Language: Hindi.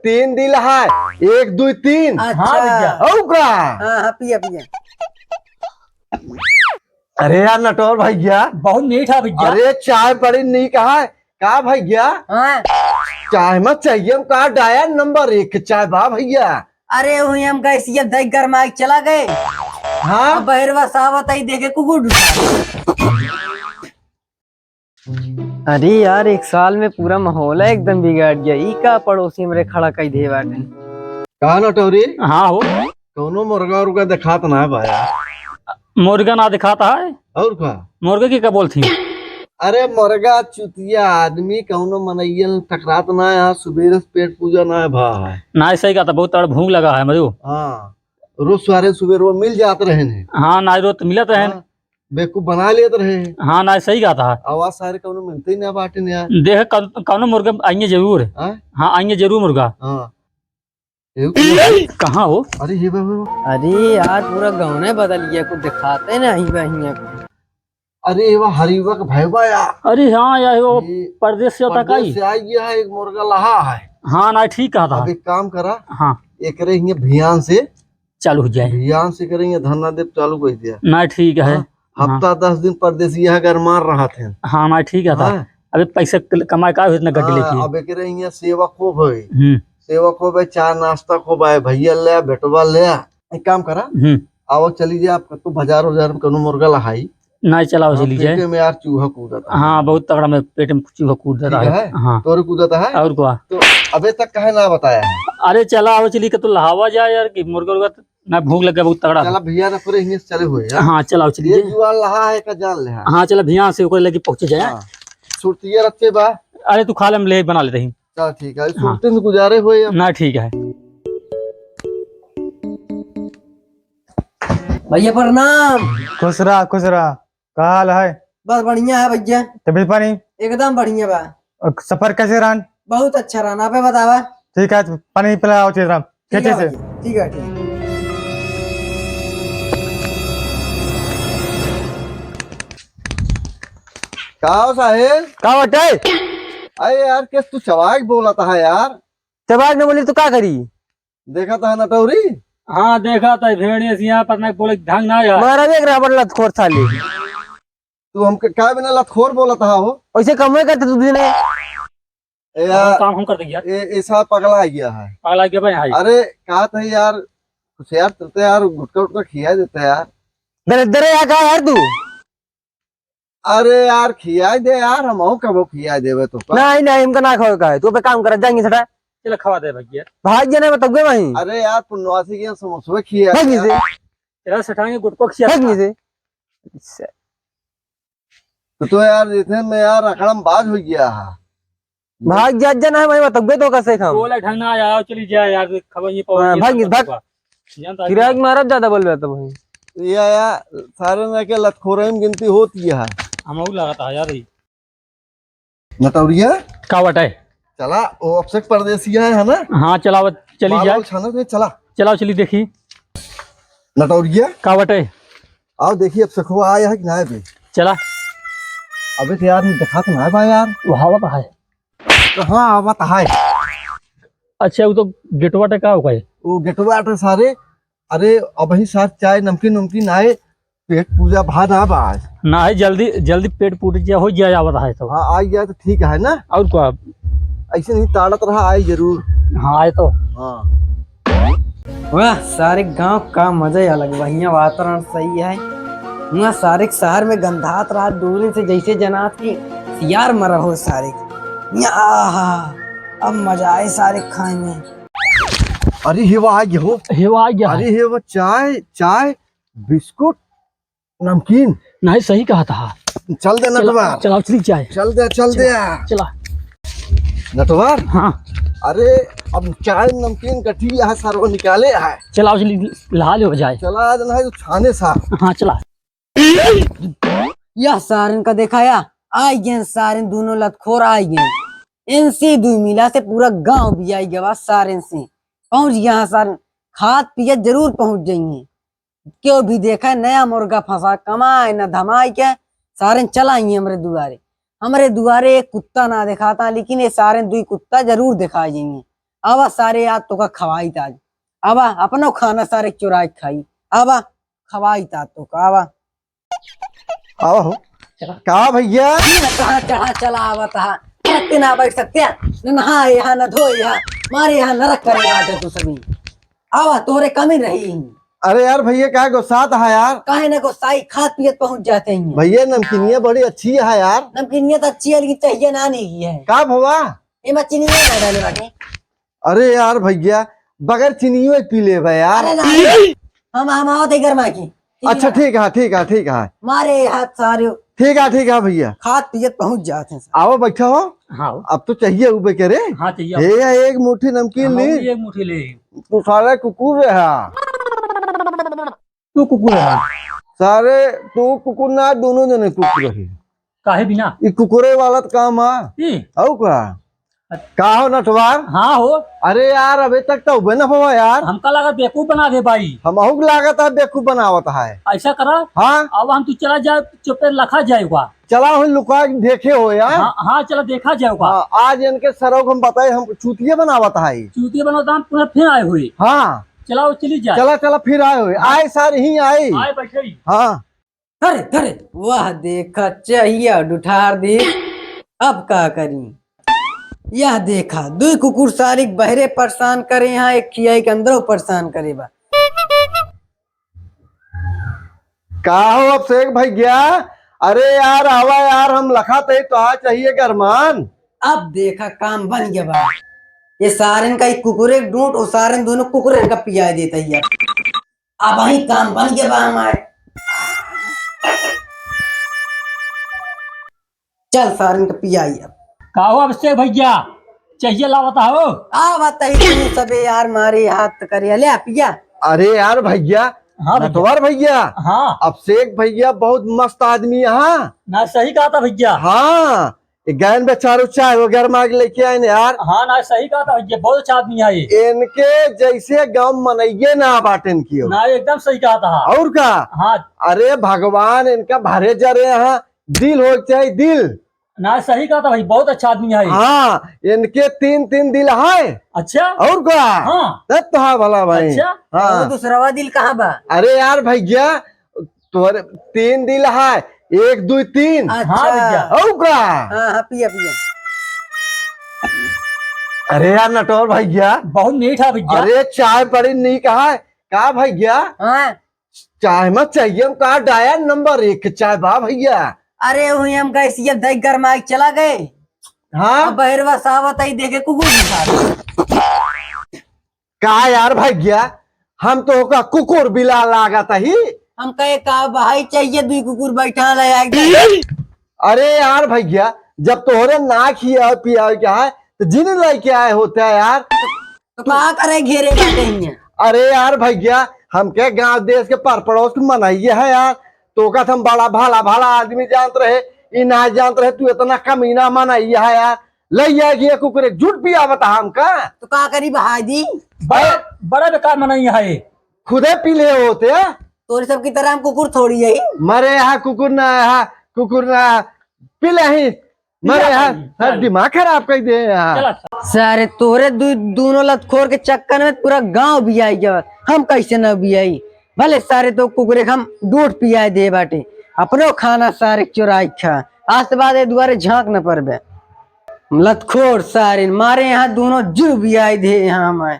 तीन दिल है, 1 2 3। अच्छा औ का हाँ पिया पिया। अरे यार नटवर भैया, बहुत मीठा भैया। अरे चाय बड़ी नीक है का भैया? हाँ चाय में चाहिए का डाया नंबर 1 चाय बा भैया। अरे वही हम गैसिया दही गरमा के चला गए। हाँ अब बहरवा साहब आई देखे कुकुर। अरे यार 1 साल में पूरा माहौल है एकदम बिगाड़ गया। ई का पड़ोसी मेरे खड़ा कई दे बाटे। का नटोरी हाँ हो, कौनो मुर्गा उर्गा दिखात ना है भाया? मुर्गा ना दिखाता है। और का? मुर्गे की क्या बोलती? अरे मुर्गा चुतिया आदमी कौनो मनैयल टकरात ना है। यहाँ सुबेरे से पेट पूजा ना है भा है। ना सही कहा था, बहुत तड़ भूख लगा है मजू। हाँ रोज सवेरे सुबेरे वो मिल जाते रहे ने। हाँ ना रोज मिलत है। हाँ, बेवकूफ बना लेते रहे। हाँ ना सही कहा था। आवाज सारे कौनो मिलते ही ना बाटे ने यार। देख कौनो मुर्गा आएंगे जरूर। हाँ? हाँ आएंगे जरूर मुर्गा। हाँ कहाँ हो? अरे ये बाबू, अरे यार पूरा गाँव ने बदल गया, कुछ दिखाते नहीं बहिया। अरे ये हरीवा का भैया यार। अरे हाँ यार वो ये परदेश से होता परदेश काई। से आई गया है, एक मुर्गा लहा है। हाँ ना ठीक कहा था। अब एक काम करा, हाँ एक करेंगे भियान से, चालू हो जाए। भियान से करेंगे धन्ना देव चालू कर दिया। ना ठीक है। हाँ, हफ्ता 10 दिन परदेसी घर मार रहा थे। हाँ ना ठीक है था। हाँ, अभी पैसे कमाए का इतना गड्डी लेके। अब एक करेंगे सेवा खूब है, हम्म सेवा खूब है, चाय नाश्ता खूब है, भैया ले बेटवा ले। एक काम करा, आओ चली जाए आप तो बाजार में कौनो मुर्गा लहाई ना चलाओ चली जाए। पेटे में यार चूहा कूदता। हाँ बहुत तगड़ा में पेट में चूहा कूद रहा ठीक है। है? हाँ तोरे कूदता है और क्या? तो अबे तक कहे ना बताया है। अरे चला आओ चली के तू लहावा जाए यार कि मुर्गा उर्गा ना भूख लग गया बहुत तगड़ा। चला भैया ना पूरे हिंगे से चले हुए यार। हाँ चलाओ चली ये जाए। जुआन लहा है का जान ले है। हाँ चला भिया से ऊपर लेके पहुंचे जाए। हाँ, सुरतिया रखे बा। अरे तू खा ले, हम ले बना लेते हैं। चल ठीक है, सुरते से गुजारे हुए अब। ना ठीक है। भैया प्रणाम। खुश रहा का हाल है? बस बढ़िया है भैया, तबीयत पानी एकदम बढ़िया बा। और सफर कैसे रहा? बहुत अच्छा रहा ना पे बतावा। ठीक है, पानी पिलाओ चीज राम ठीक कैसे है से। भैया, ठीक है ठीक। का साहेब? का बटे? अरे यार किस तू चवाक बोला था यार? जवाब न बोली तो का करी? देखा था नटौरी? हाँ देखा था भेड़िया से यहाँ पर ना बोले ढंग ना यार। मारा देख रहा बड़ा खोर थाली। तू हमके काय बिना लतखोर बोला था हो? वैसे कम करते तू दिन ए यार काम हम कर देंगे यार। ऐसा पगला आ गया है। अगला के भाई। अरे कहा था यार कुछ यार चलते यार गुटका उटका खिया देता यार। दरे या का यार तू? अरे यार खिया दे यार, हम कबो खिया देवे तो का? नहीं इनका ना खाओ का है तू पे काम कर जाएंगे सटा चलो खवा दे भैया। भाग जाने में तब गए वहीं अरे यार पुनवासी के समोसे खिया भाग से चलो सटाएंगे गुटको खिया। भाग से तो यार इतने में यार अकड़म बाज हो गया है। भाग जा जाना है मैं तब गए तो कैसे खाऊं? बोला ढंग ना आया चली जाए यार, खबर ये हाँ, भाग किराया मारा ज्यादा बोल रहा था वहीं। ये यार सारे में के लतखोरे में गिनती होती है। हम लगा था यार ये नटौरिया का बटे। चला वो अपसेट परदेसिया है ना? हाँ चलाओ चली जाए। छाना में चला चलाओ चली देखी नटौरिया का बटे। आओ देखिए अब सखुआ आया है कि ना है? चला अबे तो यार दिखा तो ना है भाई यार। वो हवा का है। कहाँ आवत है? अच्छा वो तो गेटवा टे का होगा ये? वो गेटवा आटे सारे। अरे अब ही साथ चाय नमकीन नमकीन आए, पेट पूजा भा ना बाज। ना है जल्दी जल्दी पेट पूट जा हो जाए आवत है तो। हाँ आई गया तो ठीक है ना? और क्या? ऐसे नहीं ताड़त रहा, आई जरूर। हाँ आए तो। हाँ वाह सारे गांव का मजा ही अलग, बढ़िया वातावरण सही है। वहाँ सारे शहर में गंधात रहा दूरी से जैसे जनात की सियार मरा हो सारे। आहा अब मजा आए सारे खाए में। अरे हे वो आ गया हो। हेवा आ गया। अरे हे वो चाय चाय बिस्कुट नमकीन। नहीं सही कहा था। चल दे नटवर, चलाओ चली जाए। चल दे चला। नटवर। हाँ अरे अब चाय नमकीन कठी है सारो निकाले है। चलाओ चली लाल हो जाए। चला आज ना है तो छाने सा। हाँ चला। यह सारन का दिखाया आई गए, सारन दोनों लतखोर आई गए। इनसे दुई मिला से पूरा गांव भी आई गया सारन से पहुंच गया। सारन खाद पिया जरूर पहुंच जाइए। क्यों भी देखा नया मुर्गा फंसा कमाए न धमाए क्या सारन चलाइए हमरे दुआरे एक कुत्ता ना दिखाता, लेकिन ये सारे दुई कुत्ता जरूर दिखा जाइए। आवा सारे आज तो का खवाई ताज आवा अपनो खाना सारे चुराई खाई आवा खवाई ता तो का आवा आओ हो का भैया कहाँ चढ़ा चला आवा तहा रखते ना बैठ सकते न नहा यहाँ न धो यहाँ मारे यहाँ नरक करे बाटे तो सभी आवा तोरे कमी रही अरे यार भैया क्या गुस्सात है यार काहे न को साई खात पियत पहुंच जाते हैं भैया नमकीनिया बड़ी अच्छी है यार नमकीनियत अच्छी है लेकिन चाहिए ना नहीं की है का भवा ये मैं चीनी नहीं डाले बाटे अरे यार भैया बगैर चीनियों पी ले भाई यार अरे नहीं हम आओ थे गर्मा की अच्छा ठीक है ठीक है ठीक है मारे हाथ सारे ठीक है भैया खात पियत पहुंच जाते हैं आओ बैठा हो हाँ अब तो चाहिए ऊबे करे हाँ चाहिए हे एक मुट्ठी नमकीन हाँ, ली एक मुट्ठी ले तो सारे कुकुर रहा तू कुकुर है सारे तू कुकुर ना दोनों जने कुकुर रहे काहे बिना ये कुकुरे वाला तो काम है ई, औ का हो नटवार हाँ हो अरे यार अभी तक तो उबे न हुआ यार हमका लगा बेवकूफ बना दे भाई हम लागत है बेवकूफ बनावत है ऐसा करा हाँ अब हम तू चला जाए चुपे रखा जाएगा चला हम लुका के देखे हो यार हाँ हाँ चला देखा जाएगा हाँ, आज इनके सरोग हम बताए हम चूतिये बनावत है चूतिया बनाता हम पुनः फिर आए हुए हाँ चला वो चली जाए चला चला फिर आए हुए आए सारे ही आए आए बैठे ही। हाँ अरे अरे वाह देखा चाहिए उठार दे अब का करी यह देखा दो कुकुर सारी बहरे परेशान करे यहाँ एक खियाई के अंदर परेशान करे बा का हो अब शेख भैया अरे यार आवा यार हम लखा थे तो आ चाहिए गरमान अब देखा काम बन गया बा ये सारन का एक कुकुरे ढूंढ और सारन दोनों कुकुरे का पिया देता है यार अब वही काम बन गया बा हमारे चल सारन का पिया अब कहो अब से भैया चाहिए लावता हो आ बताइए सबे यार मारे हाथ करे ले पिया अरे यार भैया हाँ भैया। नटवर भैया हाँ अब शेख भैया बहुत मस्त आदमी है हाँ ना सही कहा था भैया हाँ गैन बेचारो चाय वगैरह मांग लेके आए यार हाँ ना सही कहा था भैया बहुत अच्छा आदमी है ये इनके जैसे गाँव मनइये ना बाटन की ना एकदम सही कहा था और का हाँ अरे भगवान इनका भरे जरे यहाँ दिल हो चाहे दिल ना सही कहा था भाई बहुत अच्छा आदमी है ये। हाँ इनके तीन तीन दिल है अच्छा और का हाँ तब तो हाँ भला भाई अच्छा और हाँ दूसरा दिल कहाँ बा अरे यार भैया तोरे तीन दिल है एक दो तीन हाँ भैया। और का हाँ हाँ पिया पिया अरे यार नटवर भैया बहुत मीठ है भैया अरे चाय बड़ी नीक है का भैया हाँ चाय मत चाहिए का डाया नंबर 1 चाय बा भैया अरे वही हम कैसी दही गरमाई चला गए हाँ बहरवा सावत आई देखे कुकुर दिखा का यार भैया हम तो का कुकुर बिला लागत ही हम कहे का भाई चाहिए दुई कुकुर बैठा ले अरे यार भैया जब तोहरे ना खिया पिया क्या है तो जिन लेके आए होते हैं यार तो का करे घेरे बाटे ही अरे यार भैया हम के गांव देश के पर पड़ोस के मनाइए है यार तो का हम बड़ा भाला भाला आदमी जानत रहे इ ना जानत रहे तू इतना कमीना मनाइए है यार लैया कि कुकुर झूठ पिया बता हमका तो का करी भाई बड़ा बड़ा बेकार मनाई है ये खुदे पी ले होते हैं तोरी सब की तरह हम कुकुर थोड़ी है मरे यहाँ कुकुर ना पी ले ही मरे यहाँ दिमाग खराब कर दे यहाँ चला सारे तोरे दोनों लतखोर के चक्कर में पूरा गांव भी आई गया हम कैसे न भी आई भले सारे तो कुकुरे हम दूध पिया दे बाटे अपनो खाना सारे चुराई खा आज के बाद दुआरे झांक न पड़बे लतखोर सारे मारे यहाँ दोनों जू भी आई दे यहाँ मैं